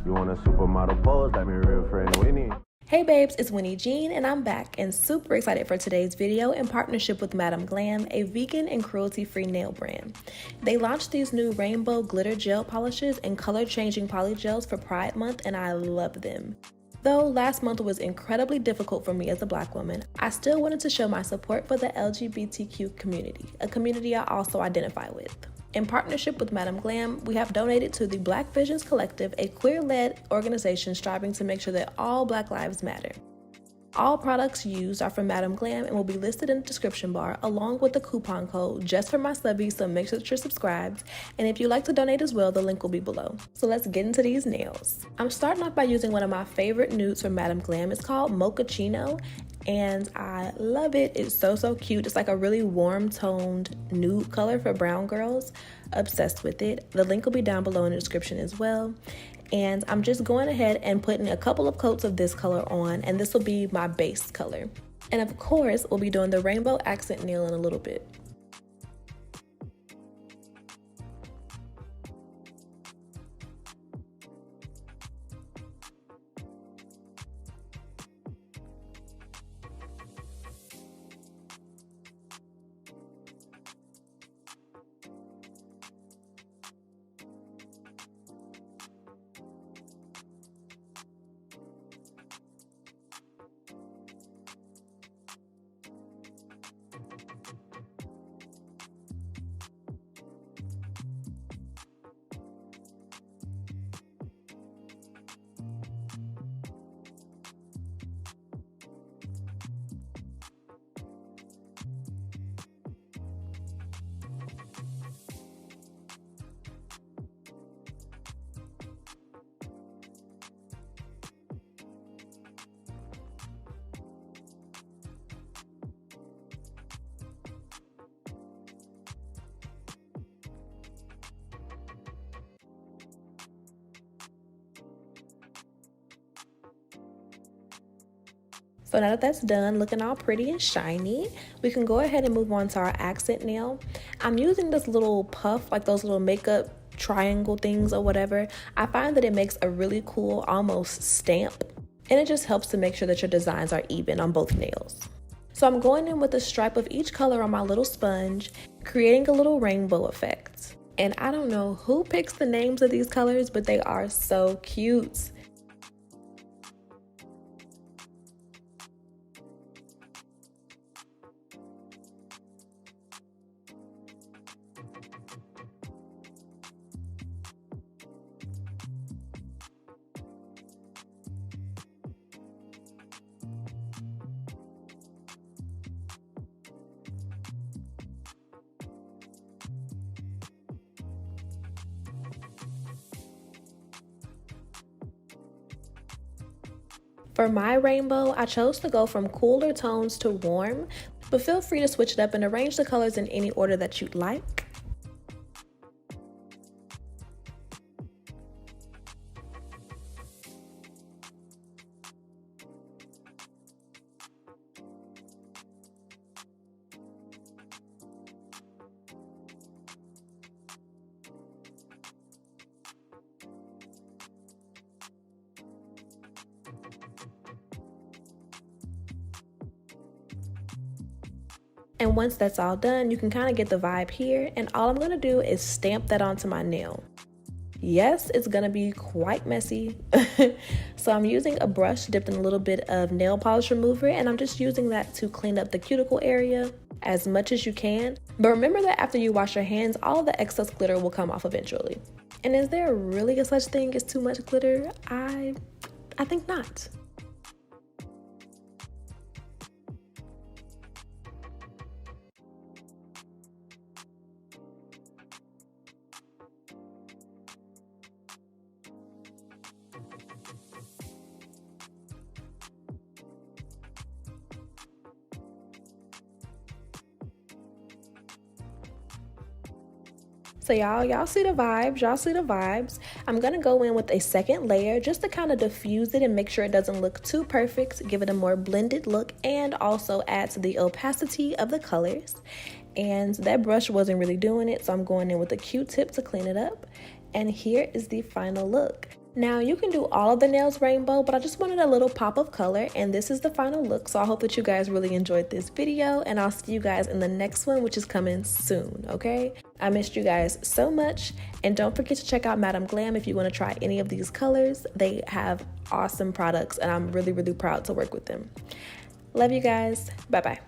You want a supermodel pose like my real friend Winnie. Hey babes, it's Winnie Jean and I'm back and super excited for today's video in partnership with Madam Glam, a vegan and cruelty-free nail brand. They launched these new rainbow glitter gel polishes and color-changing poly gels for Pride Month and I love them. Though last month was incredibly difficult for me as a Black woman, I still wanted to show my support for the LGBTQ community, a community I also identify with. In partnership with Madam Glam, we have donated to the Black Visions Collective, a queer-led organization striving to make sure that all Black lives matter. All products used are from Madam Glam and will be listed in the description bar along with the coupon code just for my subbies, so make sure that you're subscribed. And if you'd like to donate as well, the link will be below. So let's get into these nails. I'm starting off by using one of my favorite nudes from Madam Glam. It's called Mochaccino and I love it. It's so cute. It's like a really warm toned nude color for brown girls. Obsessed with it. The link will be down below in the description as well. And I'm just going ahead and putting a couple of coats of this color on, and this will be my base color. And of course, we'll be doing the rainbow accent nail in a little bit. So now that that's done, looking all pretty and shiny, we can go ahead and move on to our accent nail. I'm using this little puff, like those little makeup triangle things or whatever. I find that it makes a really cool, almost stamp, and it just helps to make sure that your designs are even on both nails. So I'm going in with a stripe of each color on my little sponge, creating a little rainbow effect. And I don't know who picks the names of these colors, but they are so cute. For my rainbow, I chose to go from cooler tones to warm, but feel free to switch it up and arrange the colors in any order that you'd like. And once that's all done, you can kind of get the vibe here, and all I'm going to do is stamp that onto my nail. Yes, it's going to be quite messy. So I'm using a brush dipped in a little bit of nail polish remover, and I'm just using that to clean up the cuticle area as much as you can. But remember that after you wash your hands, all of the excess glitter will come off eventually. And is there really a such thing as too much glitter? I think not. So y'all see the vibes. I'm gonna go in with a second layer just to kind of diffuse it and make sure it doesn't look too perfect, give it a more blended look, and also add to the opacity of the colors. And that brush wasn't really doing it, so I'm going in with a Q-tip to clean it up. And here is the final look. Now you can do all of the nails rainbow, but I just wanted a little pop of color, and this is the final look. So I hope that you guys really enjoyed this video, and I'll see you guys in the next one, which is coming soon, okay? I missed you guys so much, and don't forget to check out Madam Glam if you want to try any of these colors. They have awesome products, and I'm really, really proud to work with them. Love you guys. Bye-bye.